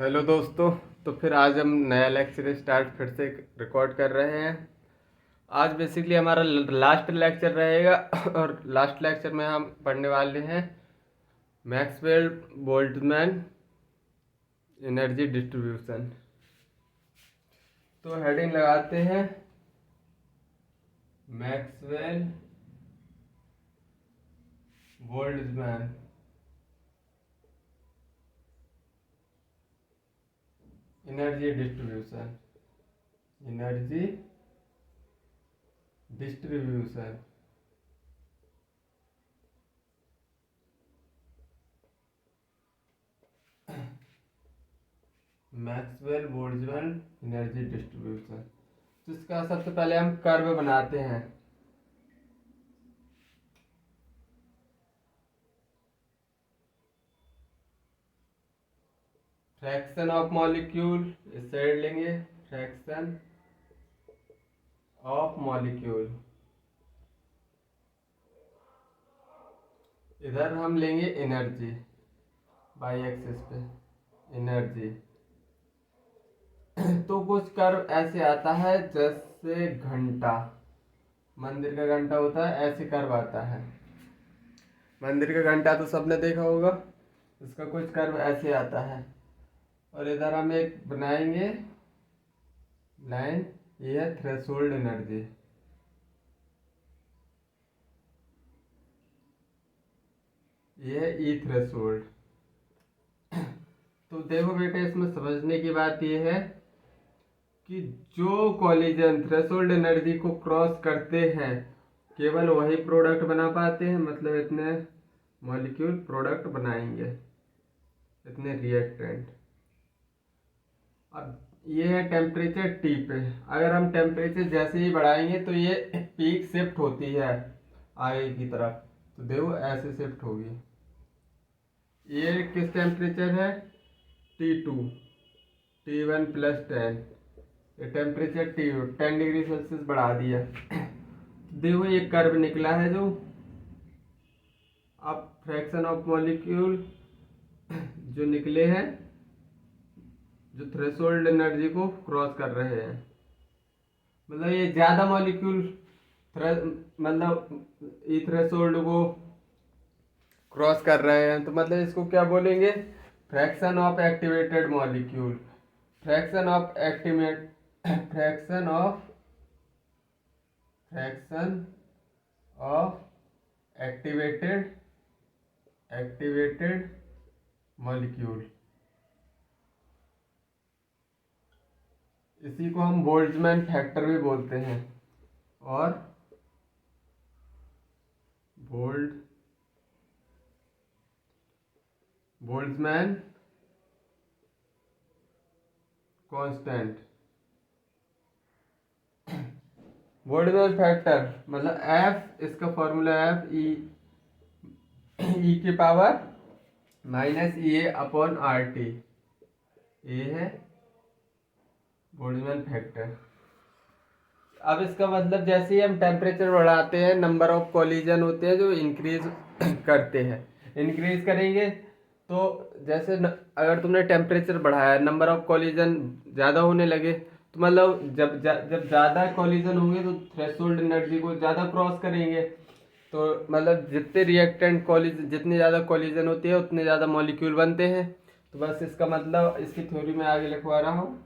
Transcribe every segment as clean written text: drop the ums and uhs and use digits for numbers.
Hello दोस्तों। तो फिर आज हम नया लेक्चर स्टार्ट फिर से रिकॉर्ड कर रहे हैं। आज बेसिकली हमारा लास्ट लेक्चर रहेगा और लास्ट लेक्चर में हम पढ़ने वाले हैं मैक्सवेल बोल्ट्जमैन एनर्जी डिस्ट्रीब्यूशन। तो हेडिंग लगाते हैं Maxwell Boltzmann energy distribution. Energy distribution Maxwell Boltzmann energy distribution. तो इसका सबसे पहले हम कर्व बनाते हैं। फ्रैक्शन ऑफ मॉलिक्यूल, इस साइड लेंगे फ्रैक्शन ऑफ मॉलिक्यूल, इधर हम लेंगे एनर्जी बाई एक्सिस पे एनर्जी। तो कुछ कर्व ऐसे आता है जैसे घंटा, मंदिर का घंटा होता है, ऐसे कर्व आता है। मंदिर का घंटा तो सबने देखा होगा। इसका कुछ कर्व ऐसे आता है और इधर हम एक बनाएंगे लाइन, ये है थ्रेशोल्ड एनर्जी। ये है ई थ्रेशोल्ड। तो देखो बेटे, इसमें समझने की बात ये है कि जो कॉलिजन थ्रेशोल्ड एनर्जी को क्रॉस करते हैं केवल वही प्रोडक्ट बना पाते हैं, मतलब इतने मॉलिक्यूल प्रोडक्ट बनाएंगे, इतने रिएक्टेंट। अब ये है टेम्परेचर टी पे। अगर हम टेम्परेचर जैसे ही बढ़ाएंगे तो ये पीक शिफ्ट होती है आगे की तरफ। तो देखो ऐसे शिफ्ट होगी। ये किस टेम्परेचर है? T2, T1 plus 10। ये टेम्परेचर T2 10 डिग्री सेल्सियस बढ़ा दिया। देखो ये कर्व निकला है जो। अब फ्रैक्शन ऑफ मॉलिक्यूल जो निकले हैं, जो थ्रेशोल्ड एनर्जी को क्रॉस कर रहे हैं, मतलब ये ज्यादा मॉलिक्यूल मतलब ई थ्रेशोल्ड को क्रॉस कर रहे हैं, तो मतलब इसको क्या बोलेंगे? Fraction of activated molecule. Fraction of activate fraction of fraction of activated molecule, इसी को हम बोल्ट्जमैन फैक्टर भी बोलते हैं। और बोल्ट्जमैन कांस्टेंट। बोल्ट्जमैन फैक्टर मतलब एफ, इसका फॉर्मूला एफ ई की power minus A upon R T. ये है बोल्ट्जमैन फैक्टर। अब इसका मतलब जैसे ही हम टेम्परेचर बढ़ाते हैं, नंबर ऑफ कॉलिजन होते हैं जो इंक्रीज करते हैं। इंक्रीज करेंगे तो जैसे अगर तुमने टेम्परेचर बढ़ाया, नंबर ऑफ कॉलिजन ज़्यादा होने लगे, तो मतलब जब ज़्यादा कॉलिजन होंगे तो थ्रेशोल्ड एनर्जी को ज़्यादा क्रॉस करेंगे। तो मतलब जितने रिएक्टेंट कॉलिजन, जितनी ज़्यादा कॉलिजन होती है उतने ज़्यादा मॉलिक्यूल बनते हैं। तो बस इसका मतलब इसकी थ्योरी में आगे लिखवा रहा हूँ,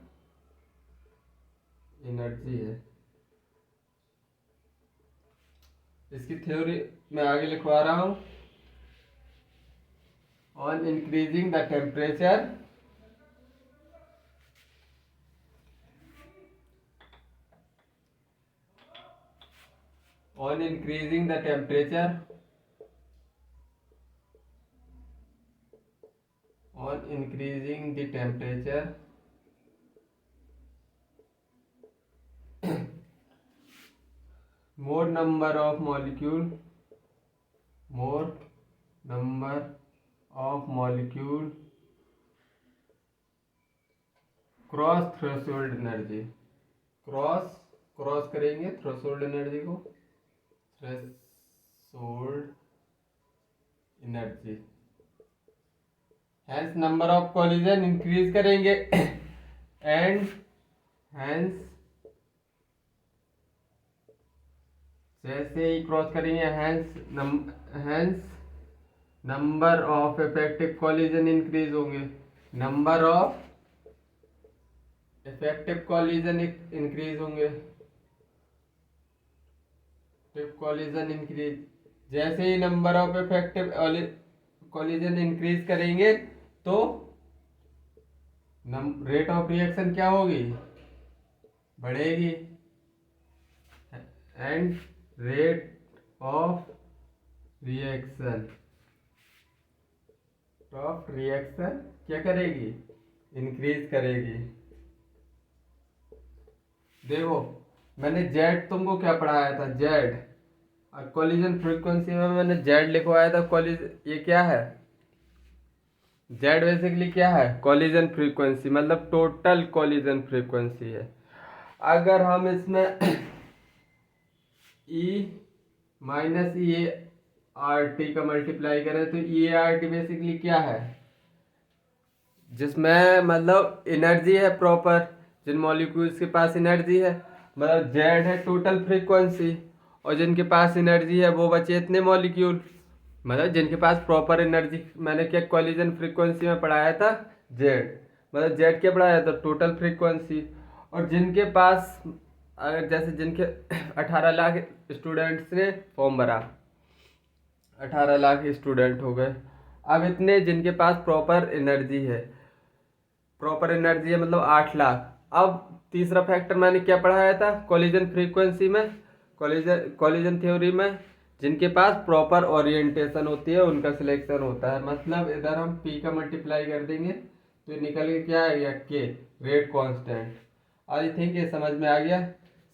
एनर्जी है। इसकी थ्योरी मैं आगे लिखवा रहा हूँ। On increasing the temperature, on increasing the temperature, on increasing the temperature, more number of molecule, more number of molecule cross threshold energy, cross करेंगे थ्रेशोल्ड एनर्जी को, threshold energy. Hence number of collision increase करेंगे and hence जैसे ही cross करेंगे hence number of effective collision increase होंगे, number of effective collision increase होंगे, collision increase. जैसे ही number of effective collision increase करेंगे तो रेट ऑफ रिएक्शन क्या होगी, बढ़ेगी, एंड रेट ऑफ रिएक्शन क्या करेगी, इंक्रीज करेगी। देखो मैंने जेड तुमको क्या पढ़ाया था, जेड, और कॉलिजन फ्रीक्वेंसी में मैंने जेड लिखवाया था। ये क्या है, जेड बेसिकली क्या है, कॉलिजन फ्रीक्वेंसी, मतलब टोटल कॉलिजन फ्रीक्वेंसी है। अगर हम इसमें ई माइनस ई आर टी का मल्टीप्लाई करें तो ई आर टी बेसिकली क्या है, जिसमें मतलब एनर्जी है प्रॉपर, जिन मॉलिक्यूल्स के पास एनर्जी है, मतलब जेड है टोटल फ्रीक्वेंसी, और जिनके पास एनर्जी है वो बचे इतने मॉलिक्यूल, मतलब जिनके पास प्रॉपर एनर्जी। मैंने क्या कॉलिजन फ्रीक्वेंसी में पढ़ाया था, जेड, मतलब जेड क्या पढ़ाया था, टोटल फ्रीक्वेंसी। और जिनके पास अगर जैसे जिनके 18 लाख स्टूडेंट्स ने फॉर्म भरा, 18 लाख स्टूडेंट हो गए, अब इतने जिनके पास प्रॉपर एनर्जी है, मतलब 8 लाख। अब तीसरा फैक्टर मैंने क्या पढ़ाया था कॉलिजन फ्रीक्वेंसी में, कॉलिजन थ्योरी में, जिनके पास प्रॉपर ओरिएंटेशन होती है उनका सिलेक्शन होता है। मतलब इधर हम पी का मल्टीप्लाई कर देंगे तो ये निकल के क्या आ गया, के, रेट कांस्टेंट। आई थिंक ये समझ में आ गया।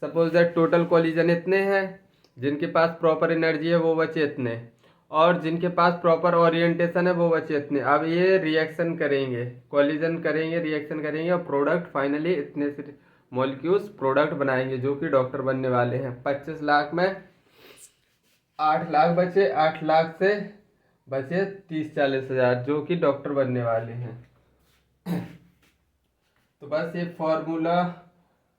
सपोज दैट टोटल कॉलिजन इतने हैं, जिनके पास प्रॉपर एनर्जी है वो बचे इतने, और जिनके पास प्रॉपर ओरिएंटेशन है वो बचे इतने। अब ये रिएक्शन करेंगे, कॉलिजन करेंगे, रिएक्शन करेंगे, और प्रोडक्ट फाइनली इतने से मॉलिक्यूल्स प्रोडक्ट बनाएंगे जो कि डॉक्टर बनने वाले हैं। 25 लाख में 8 लाख बचे, 8 लाख से बचे 30-40 हजार जो कि डॉक्टर बनने वाले हैं। तो बस ये फॉर्मूला,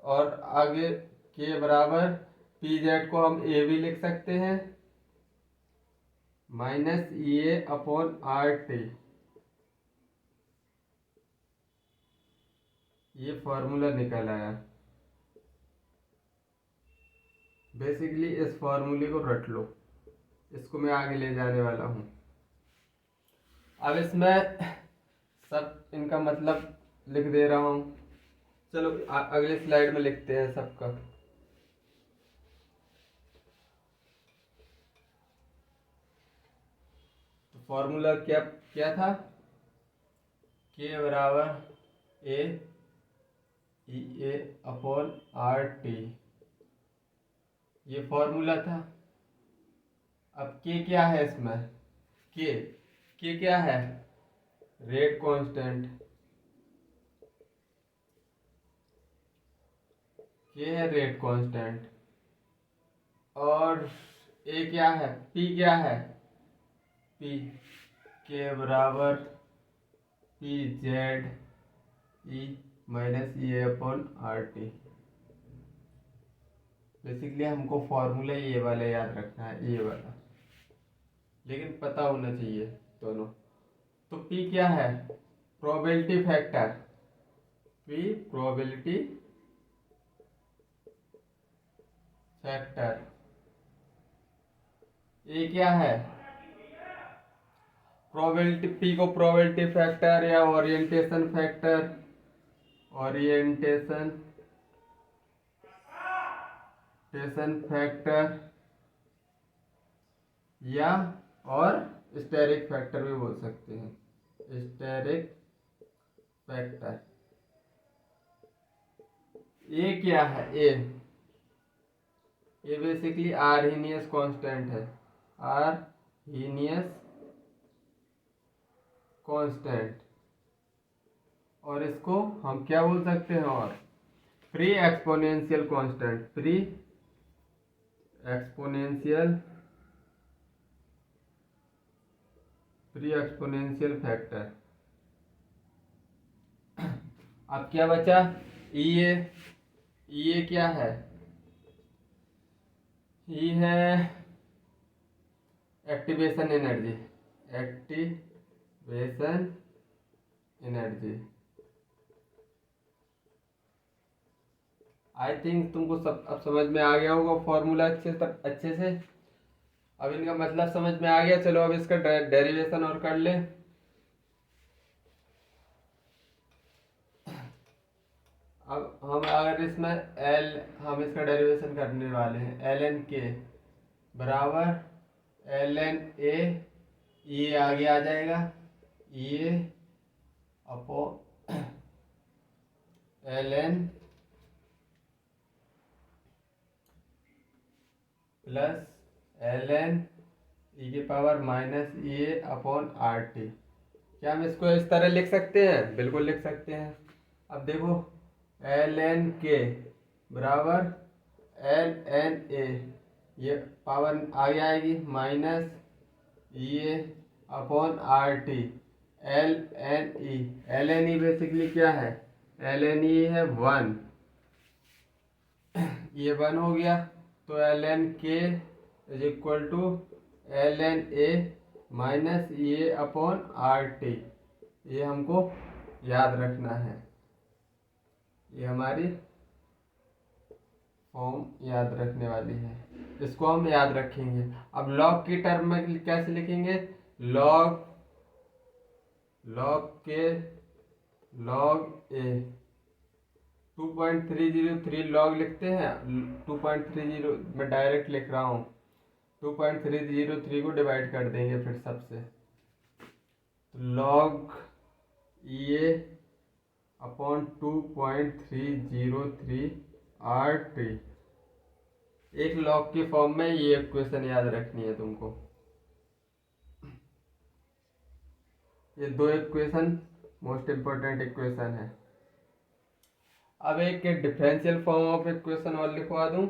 और आगे के बराबर पी जेड को हम ए भी लिख सकते हैं, minus A upon R T, ये फॉर्मूला निकल आया। बेसिकली इस फॉर्मूले को रट लो, इसको मैं आगे ले जाने वाला हूँ। अब इसमें सब इनका मतलब लिख दे रहा हूँ। चलो अगले स्लाइड में लिखते हैं सबका। तो फॉर्मूला क्या क्या था, के बराबर ए ई ए अपॉन आर टी, ये फॉर्मूला था। अब के क्या है इसमें, के क्या है, रेट कांस्टेंट, के है रेट कांस्टेंट। और ए क्या है, पी क्या है, पी, के बराबर P Z E minus E upon R T. Basically हमको फॉर्मूला ये वाला याद रखना है, ये वाला, लेकिन पता होना चाहिए दोनों। तो पी क्या है, probability factor, P probability factor. A क्या है, प्रोबेबिलिटी, पी को प्रोबेबिलिटी फैक्टर या ओरिएंटेशन फैक्टर, ओरिएंटेशन फैक्टर, या और स्टेरिक फैक्टर भी बोल सकते हैं, स्टेरिक फैक्टर। ए क्या है, ए बेसिकली आर्हीनियस कांस्टेंट है, आर्हीनियस कांस्टेंट। और इसको हम क्या बोल सकते हैं, और pre exponential constant, pre exponential factor. अब क्या बचा, ई ए क्या है, ई है activation energy, activation energy. I think तुमको सब अब समझ में आ गया होगा फॉर्मूला अच्छे से। अब इनका मतलब समझ में आ गया। चलो अब इसका डेरिवेशन और कर ले। अब हम अगर इसमें एल, हम इसका डेरिवेशन करने वाले हैं, एल एन के बराबर एल एन ए, ये आगे आ जाएगा, ये अपो L N plus L N E की power minus A upon R T. क्या हम इसको इस तरह लिख सकते हैं? बिल्कुल लिख सकते हैं। अब देखो एल एन के बराबर एल एन ए, ये पावर आगे आएगी माइनस ये upon R T, L N E. L N E basically क्या है, एल एन ई है 1, ये 1 हो गया। तो L N K is equal to L N A minus ये अपॉन आर टी। ये हमको याद रखना है, ये हमारी फॉर्म याद रखने वाली है, इसको हम याद रखेंगे। अब लॉग की टर्म में कैसे लिखेंगे, लॉग लॉग के लॉग ए 2.303 लॉग लिखते हैं, 2.30 मैं डायरेक्ट लिख रहा हूँ, 2.303 को डिवाइड कर देंगे फिर सबसे, तो लॉग ये अपॉन 2.303 आर टी। एक लॉग की फॉर्म में ये इक्वेशन याद रखनी है तुमको। ये दो इक्वेशन मोस्ट इंपॉर्टेंट इक्वेशन है। अब एक डिफरेंशियल फॉर्म ऑफ इक्वेशन और लिखवा दूं,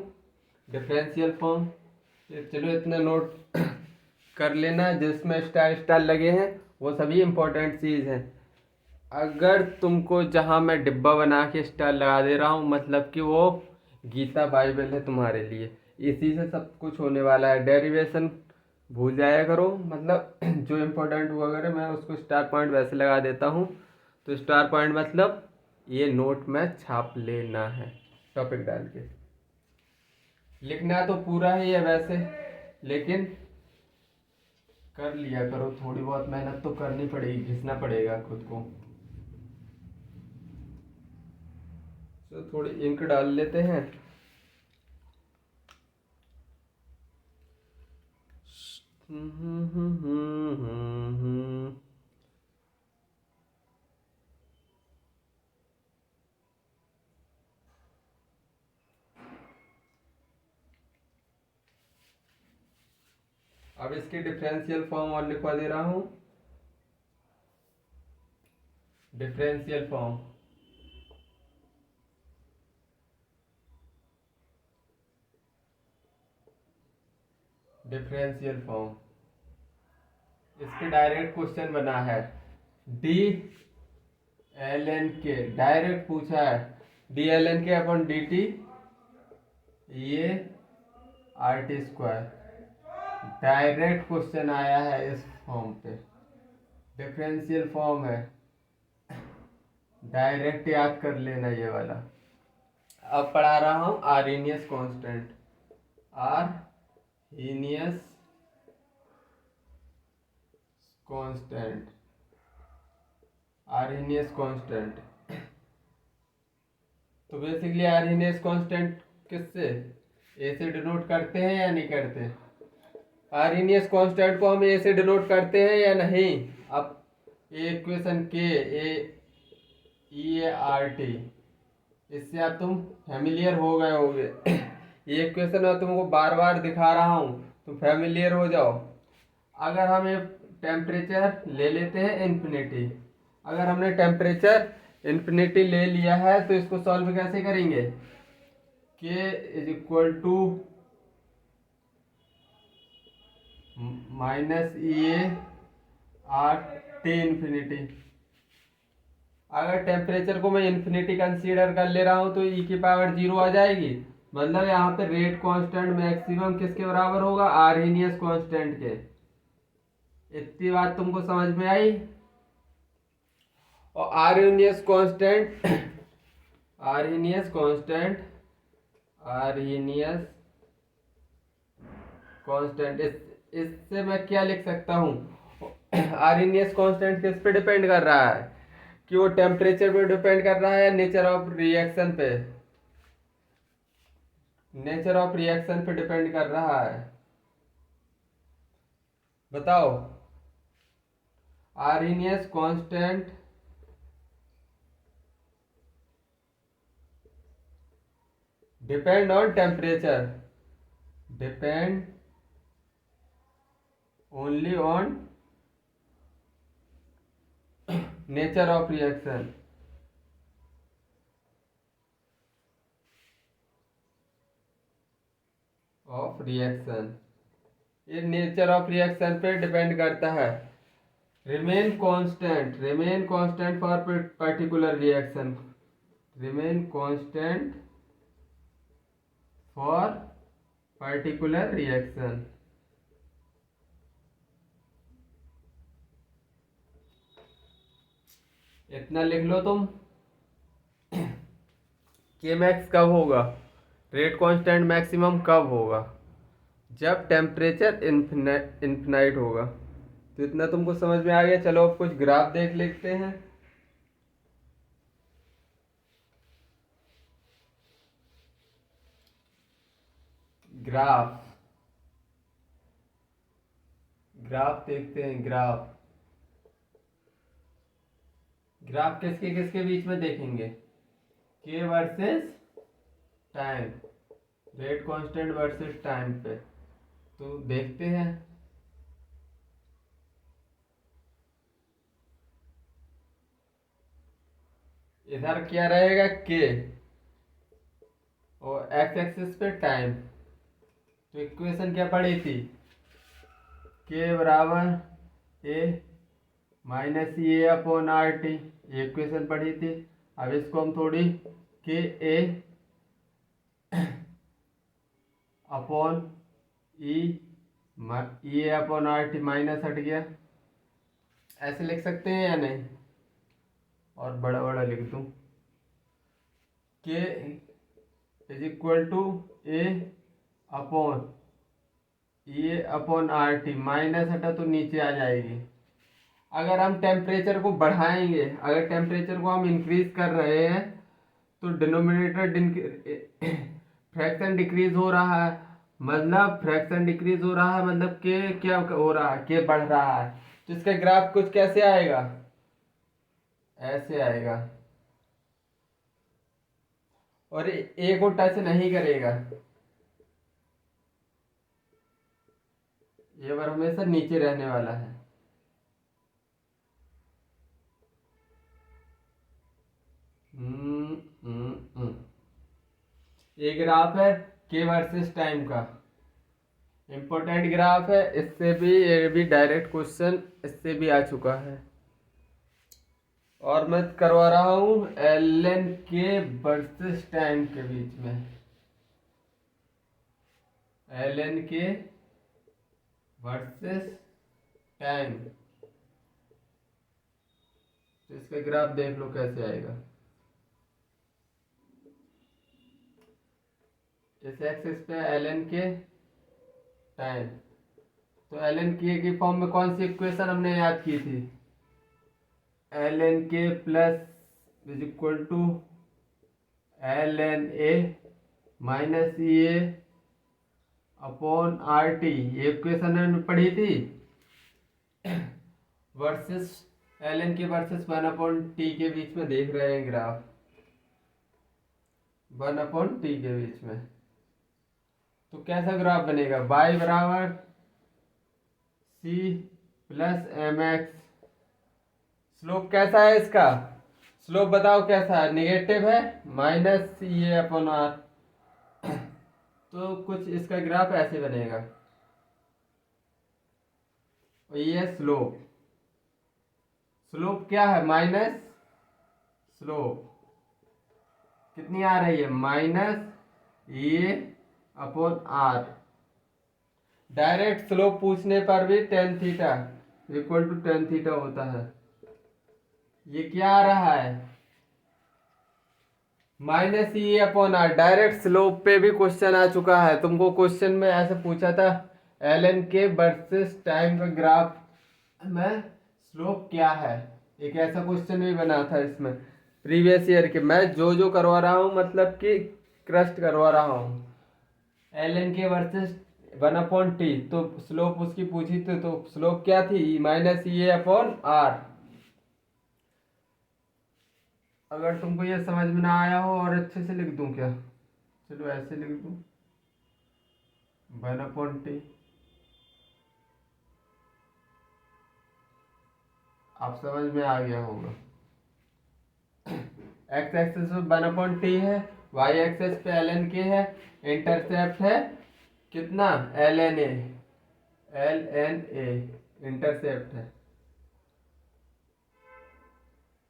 डिफरेंशियल फॉर्म। चलो इतना नोट कर लेना, जिसमें स्टार स्टार लगे हैं वो सभी इंपॉर्टेंट चीज़ हैं। अगर तुमको जहाँ मैं डिब्बा बना के स्टार लगा दे रहा हूँ, मतलब कि वो गीता बाइबल है तुम्हारे लिए, इसी से सब कुछ होने वाला है। डेरिवेशन भूल जाया करो, मतलब जो इम्पोर्टेंट हुआ करे मैं उसको स्टार पॉइंट वैसे लगा देता हूँ। तो स्टार पॉइंट मतलब ये नोट में छाप लेना है, टॉपिक डाल के लिखना तो पूरा ही है वैसे, लेकिन कर लिया करो, थोड़ी बहुत मेहनत तो करनी पड़ेगी, घिसना पड़ेगा खुद को। तो थोड़ी इंक डाल लेते हैं। अब इसकी डिफरेंशियल फॉर्म और लिखवा दे रहा हूं, डिफरेंशियल फॉर्म। डिफरेंशियल फॉर्म इसके डायरेक्ट क्वेश्चन बना है, डी एल एन के डायरेक्ट पूछा है, D L N K upon D T ये are T square, direct question आया है इस फॉर्म पे। डिफरेंशियल फॉर्म है, डायरेक्ट याद कर लेना ये वाला। अब पढ़ा रहा हूं Arrhenius constant, Arrhenius constant, Arrhenius constant. तो बेसिकली आर्हेनियस कांस्टेंट किससे, ए से डिनोट करते हैं या नहीं करते? आर्हेनियस कांस्टेंट को हम ए से डिनोट करते हैं या नहीं? अब इक्वेशन के ए आर टी, इससे अब तुम फैमिलियर हो गए होगे। ये इक्वेशन मैं तुमको बार बार दिखा रहा हूँ, तुम फैमिलियर हो जाओ। अगर हम एक टेम्परेचर ले लेते हैं इन्फिनिटी, अगर हमने टेम्परेचर इन्फिनिटी ले लिया है तो इसको सॉल्व कैसे करेंगे, K is equal to minus A R T infinity. अगर टेम्परेचर को मैं इन्फिनिटी कंसीडर कर ले रहा हूँ तो ई की पावर 0 आ जाएगी। मतलब यहाँ पे रेट कांस्टेंट मैक्सिमम किसके बराबर होगा, आर्हेनियस कांस्टेंट के। इतनी बात तुमको समझ में आई। और Arrhenius constant Arrhenius constant Arrhenius constant इससे मैं क्या लिख सकता हूँ, आर्हेनियस कांस्टेंट किस पे डिपेंड कर रहा है, कि वो टेम्परेचर पे डिपेंड कर रहा है या नेचर ऑफ रिएक्शन पे, नेचर ऑफ रिएक्शन पे डिपेंड कर रहा है। बताओ। Arrhenius constant depend on temperature, depend only on nature of reaction. Of reaction, ये नेचर ऑफ रिएक्शन पे डिपेंड करता है। Remain constant for particular reaction, remain constant for particular reaction. इतना लिख लो तुम। के मैक्स कब होगा, रेट कांस्टेंट मैक्सिमम कब होगा, जब टेम्परेचर इन्फिनाइट होगा। तो इतना तुमको समझ में आ गया। चलो अब कुछ ग्राफ देख लेते हैं। ग्राफ ग्राफ देखते हैं। ग्राफ किसके किसके बीच में देखेंगे, के versus time, rate constant versus time पे। तो देखते हैं। इधर क्या रहेगा, के, और एक्स एक्सिस पे टाइम। तो इक्वेशन क्या पड़ी थी, के बराबर ए minus A upon R T, ये इक्वेशन पढ़ी थी। अब इसको हम थोड़ी के ए upon E A upon R T minus हट गया, ऐसे लिख सकते हैं या नहीं, और बड़ा बड़ा लिख दूं, K is equal to A upon A upon R T, minus हटा तो नीचे आ जाएगी। अगर हम टेम्परेचर को बढ़ाएंगे, अगर टेम्परेचर को हम इंक्रीज कर रहे हैं तो डिनोमिनेटर फ्रैक्शन डिक्रीज हो रहा है, मतलब फ्रैक्शन डिक्रीज हो रहा है, मतलब के क्या हो रहा है, के बढ़ रहा है। तो इसका ग्राफ कुछ कैसे आएगा, ऐसे आएगा, और ए को टच नहीं करेगा, ये बार हमेशा नीचे रहने वाला है। ये ग्राफ है के वर्सेस टाइम का, इम्पोर्टेंट ग्राफ है। इससे भी, ये भी डायरेक्ट क्वेश्चन इससे भी आ चुका है। और मैं करवा रहा हूँ L N K versus time के बीच में, L N K versus time. तो इसका ग्राफ देख लो कैसे आएगा। इस एक्सिस पे एल एन के टाइम, तो एल एन के की फॉर्म में कौन सी इक्वेशन हमने याद की थी, L N K plus is equal to L N A minus E A upon R T, ये इक्वेशन हमने पढ़ी थी। Versus L N K versus 1/t के बीच में देख रहे हैं ग्राफ, 1/t के बीच में। तो कैसा ग्राफ बनेगा, y बराबर c plus M X. Slope कैसा है इसका, स्लोप बताओ कैसा है, निगेटिव है, minus C A upon R. तो कुछ इसका ग्राफ ऐसे बनेगा, और ये स्लोप, स्लोप क्या है, माइनस स्लोप कितनी आ रही है, -a/r। डायरेक्ट स्लोप पूछने पर भी tan theta equal to tan theta होता है। ये क्या आ रहा है, -a/r। डायरेक्ट स्लोप पे भी क्वेश्चन आ चुका है। तुमको क्वेश्चन में ऐसे पूछा था, एल के वर्सेस टाइम का ग्राफ में स्लोप क्या है। एक ऐसा क्वेश्चन भी बना था इसमें प्रीवियस ईयर के। मैं जो करवा रहा हूँ मतलब कि क्रस्ट करवा रहा हूँ। एल के वर्सेस 1/t, तो स्लोप उसकी पूछी थी, तो स्लोप क्या थी, -a/r। अगर तुमको ये समझ में ना आया हो और अच्छे से लिख दूं क्या, चलो ऐसे लिख दूं, 1/t। आप समझ में आ गया होगा। एक्स एक्सेस पे 1/t है, वाई एक्सेस पे ln के है, इंटरसेप्ट है कितना, ln a इंटरसेप्ट है।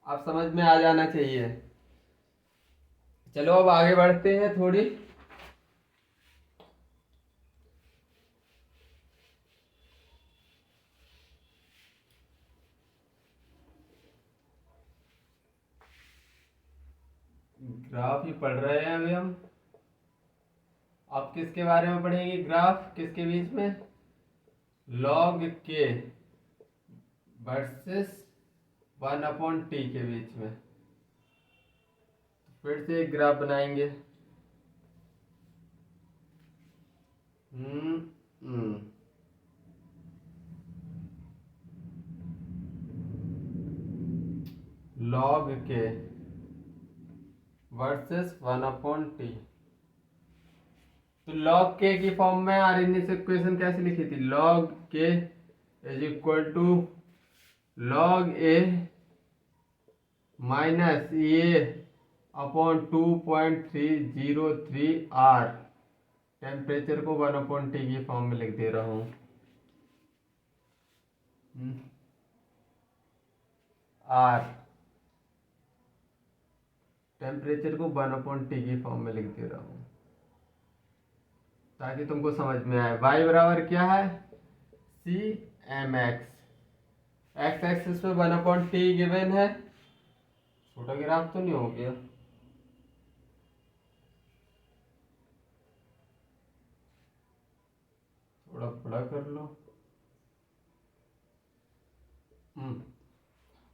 आप समझ में आ जाना चाहिए। चलो अब आगे बढ़ते हैं थोड़ी। ग्राफ ही पढ़ रहे हैं अभी हम। अब किसके बारे में पढ़ेंगे, ग्राफ किसके बीच में, लॉग के वर्सेस 1/t के बीच में। फिर से एक ग्राफ बनाएंगे। हम्म हम्म लॉग के वर्सेस 1/t। तो लॉग के की फॉर्म में आर्यनियस इक्वेशन कैसे लिखी थी, log K is equal to log A minus a/2.303r। Temperature को 1/t की फॉर्म में लिख दे रहा हूँ। आर टेम्परेचर को 1/t की फॉर्म में लिख दे रहा हूँ ताकि तुमको समझ में आए। y बराबर क्या है, cmx। एक्स एक्सिस पे 1/t गिवन है। छोटा ग्राफ तो नहीं हो गया, थोड़ा बड़ा कर लो।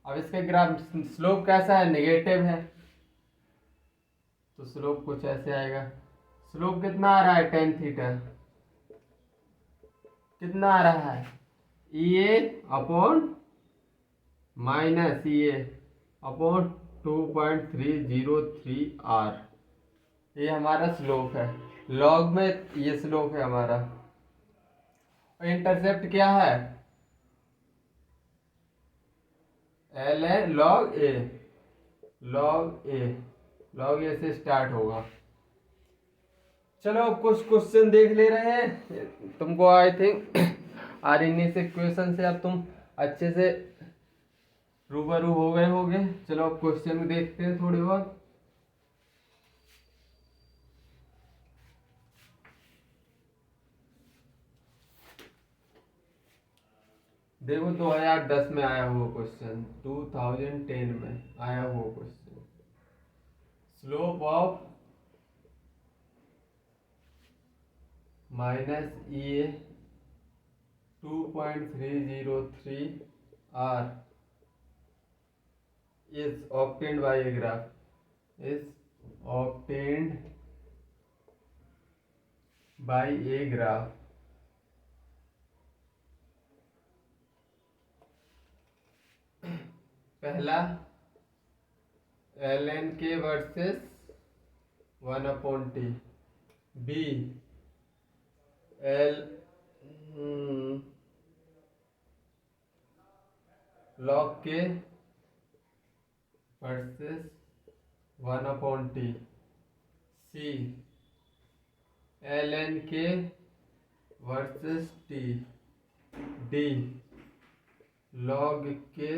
अब इसका ग्राफ स्लोप कैसा है, नेगेटिव है, तो स्लोप कुछ ऐसे आएगा। स्लोप कितना आ रहा है, tan थीटा कितना आ रहा है, a/-, a/2.303r। ये हमारा स्लोप है, लॉग में ये स्लोप है हमारा। और इंटरसेप्ट क्या है, log a। लॉग ए से स्टार्ट होगा। चलो कुछ क्वेश्चन देख ले रहे हैं। तुमको आई थिंक आर्यनियस इक्वेशन से अब तुम अच्छे से रूबरू हो गए होगे। चलो अब क्वेश्चन देखते हैं थोड़ी बहुत। देखो 2010 में आया हुआ क्वेश्चन, 2010 में आया हुआ question. Slope of -a/2.303r is obtained by a graph, is obtained by a graph। पहला ln K versus 1/t, B L log K versus 1/t, C ln K versus T, D log K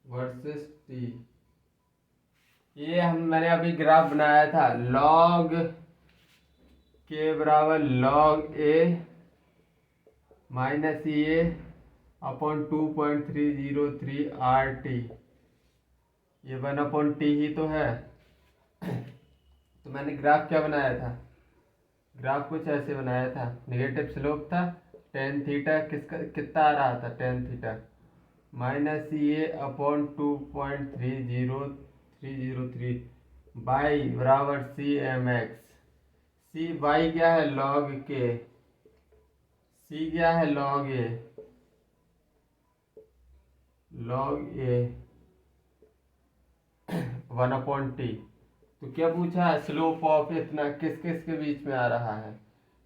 versus T. ये मैंने अभी graph बनाया था, log K बराबर log A minus A upon 2.303 R T, ये 1/t ही तो है। तो मैंने ग्राफ क्या बनाया था, ग्राफ कुछ ऐसे बनाया था, नेगेटिव स्लोप था, टेन थीटा किसका कितना आ रहा था, टेन थीटा माइनस ये अपॉन 2.303 बाई बराबर C M X. C by क्या है, लॉग के, सी क्या है, लॉग ए, लॉग ए 1/t। तो क्या पूछा है, स्लोप ऑफ इतना किस किस के बीच में आ रहा है,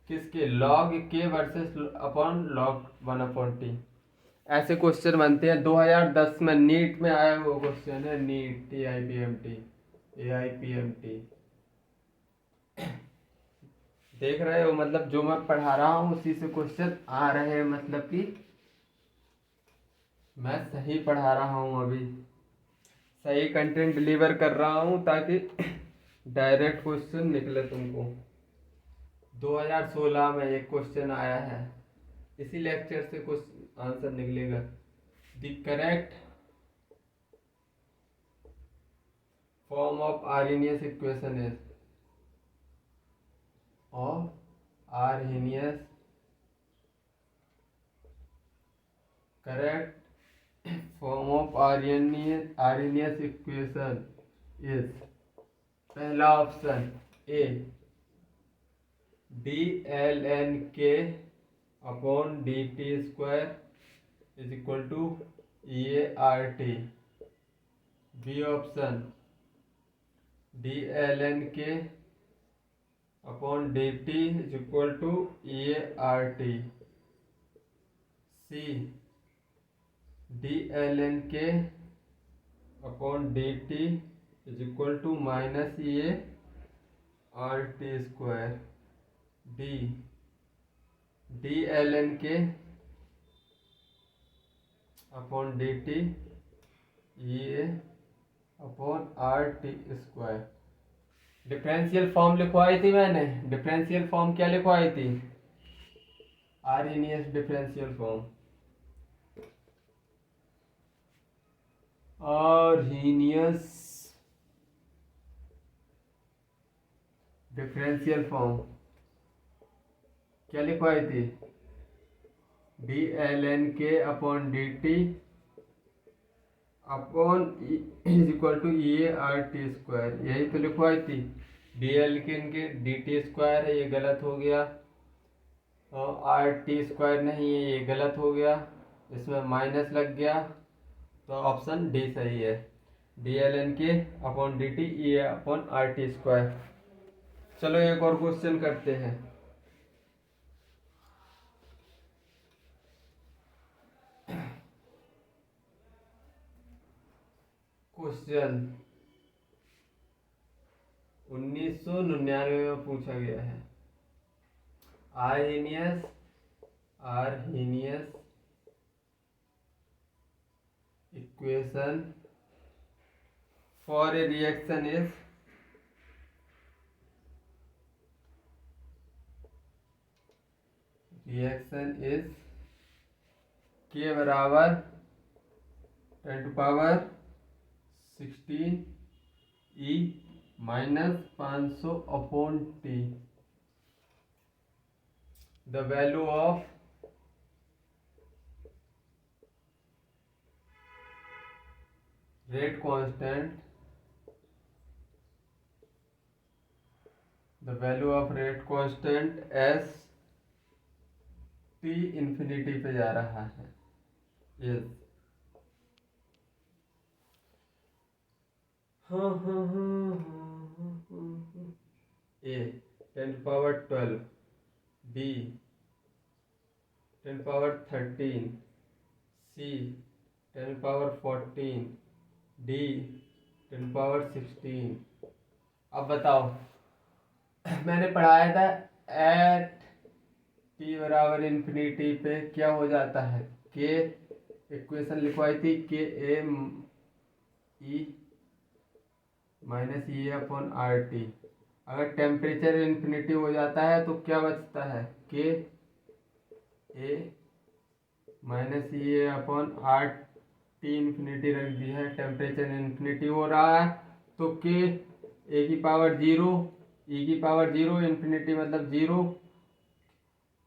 किसके, log K versus upon log 1/t। ऐसे क्वेश्चन बनते हैं, 2010 में नीट में आया हुआ क्वेश्चन है, NEET A I P M T. देख रहे हो, मतलब जो मैं पढ़ा रहा हूँ उसी से क्वेश्चन आ रहे हैं, मतलब कि मैं सही पढ़ा रहा हूँ, अभी सही कंटेंट डिलीवर कर रहा हूँ ताकि डायरेक्ट क्वेश्चन निकले तुमको। 2016 में एक क्वेश्चन आया है, इसी लेक्चर से कुछ आंसर निकलेगा। The correct form of Arrhenius equation is, of Arrhenius, correct form of Arrhenius equation is, पहला option A D L N K upon D T square is equal to A R T. B option D L N K upon D T is equal to A R T. C D L N K upon D T is equal to minus A R T square. D D L N K upon D T A upon R T square. Differential form लिखवाई थी मैंने, differential form क्या लिखवाई थी, Arrhenius differential form, Arrhenius differential form क्या लिखवाई थी, D L N K upon D T upon is equal to A R T square, यही तो लिखवाई थी। D L K D T square है, ये गलत हो गया, और आर टी स्क्वायर नहीं है, ये गलत हो गया, इसमें माइनस लग गया, तो ऑप्शन डी सही है, D L N K upon D T A upon R T square. चलो एक और क्वेश्चन करते हैं। क्वेश्चन 1999 में पूछा गया है, Arrhenius Arrhenius equation for a reaction is, reaction is के बराबर 10⁻16 E minus 500 upon T. The value of rate constant, the value of rate constant as T infinity पे जा रहा है is, A 10⁻12, B 10⁻13, C 10⁻14, D 10⁻16। अब बताओ, मैंने पढ़ाया था एट टी बराबर इन्फिनिटी पे क्या हो जाता है, के इक्वेशन लिखवाई थी, के ए ई minus E A upon R T. अगर टेम्परेचर इन्फिनिटी हो जाता है तो क्या बचता है, के ए minus E A upon R T infinity रख दिया है। टेम्परेचर इन्फिनिटी हो रहा है तो के ए की पावर जीरो, ई की पावर जीरो, इन्फिनिटी मतलब जीरो,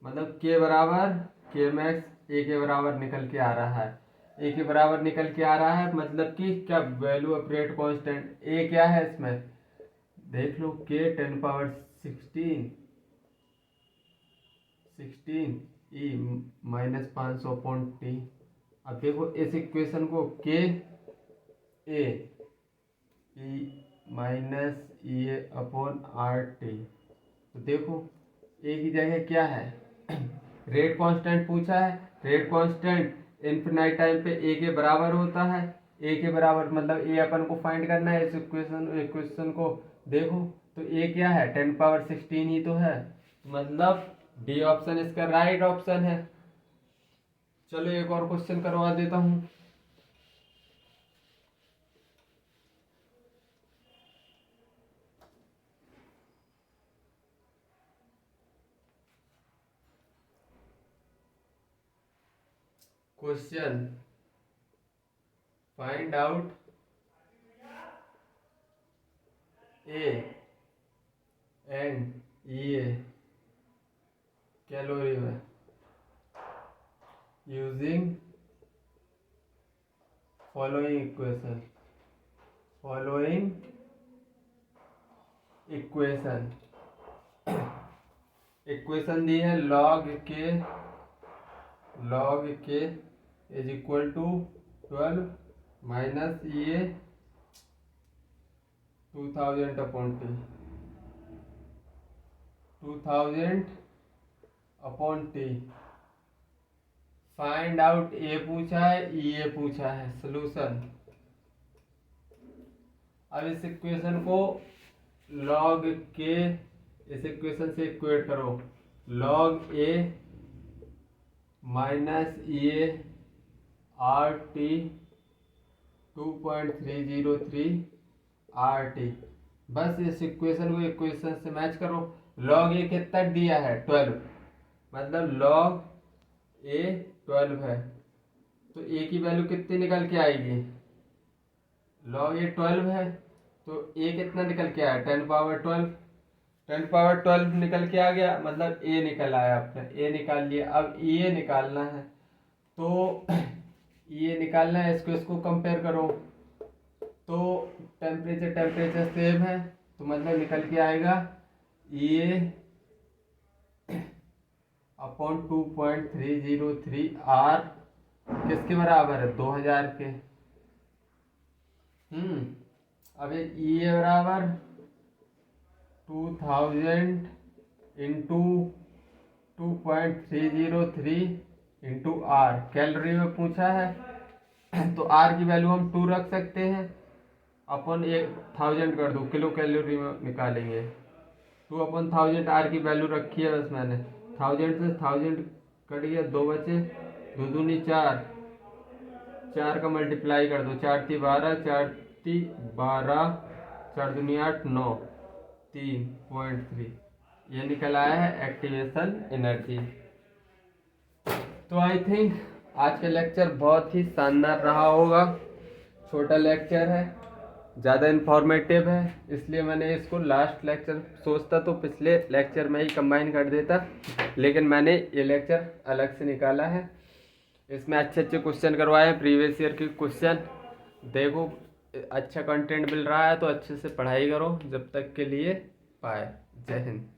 मतलब के बराबर के मैक्स ए के बराबर निकल के आ रहा है। ए के बराबर निकल के आ रहा है मतलब कि क्या वैल्यू ऑफ रेट कांस्टेंट ए क्या है इसमें देख लो, के 10 पावर 16 ई माइनस 500 अपॉन टी। अब देखो इस इक्वेशन को के ए ई minus E A upon R T, तो देखो ए की जगह क्या है रेट कांस्टेंट पूछा है। रेट कांस्टेंट इनफिनाइट टाइम पे ए के बराबर होता है। ए के बराबर मतलब ए अपन को फाइंड करना है। इस इक्वेशन को देखो तो ए क्या है 10 पावर 16 ही तो है, मतलब डी ऑप्शन इसका राइट ऑप्शन है। चलो एक और क्वेश्चन करवा देता हूँ। Question find out A and E A calorie में यूजिंग फॉलोइंग इक्वेशन दी है log के इज इक्वल टू 12 माइनस ये 2000 upon T, 2000 upon T. Find out A पूछा है, ई ए पूछा है। सोल्यूशन, अब इस इक्वेशन को log के इस इक्वेशन से इक्वेट करो, log ए माइनस ई ए आर टी 2.303 आर टी। बस इस इक्वेशन को इक्वेशन से मैच करो। log ए कितना दिया है 12, मतलब log ए 12 है तो ए की वैल्यू कितनी निकल के आएगी, log ए 12 है तो ए कितना निकल के आया 10 पावर 12, 10 पावर 12 निकल के आ गया, मतलब ए निकल आया। आपने ए निकाल लिया। अब ई ए निकालना है तो ये निकालना है, इसको कंपेयर करो तो टेम्परेचर सेम है तो मतलब निकल के आएगा ये अपॉन 2.303 आर किसके बराबर है 2000 के। अब ये बराबर 2000 इंटू 2.303 इंटू आर, कैलोरी में पूछा है तो आर की वैल्यू हम 2 रख सकते हैं, अपन 1000 कर दो, किलो कैलोरी में निकालेंगे। 2 अपॉन 1000 आर की वैल्यू रखी है बस मैंने। 1000 से 1000 कट गया, 2 बचे, 2 दूनी 4, 4 का मल्टीप्लाई कर दो, 4 × 12, 4 × 12, 4 दूनी 8, 9, 3.3 ये निकल आया है एक्टिवेशन एनर्जी। तो आई थिंक आज का लेक्चर बहुत ही शानदार रहा होगा। छोटा लेक्चर है, ज़्यादा इन्फॉर्मेटिव है, इसलिए मैंने इसको लास्ट लेक्चर सोचता तो पिछले लेक्चर में ही कंबाइन कर देता, लेकिन मैंने ये लेक्चर अलग से निकाला है। इसमें अच्छे अच्छे क्वेश्चन करवाए हैं, प्रीवियस ईयर के क्वेश्चन। देखो अच्छा कंटेंट मिल रहा है तो अच्छे से पढ़ाई करो। जब तक के लिए बाय, जय हिंद।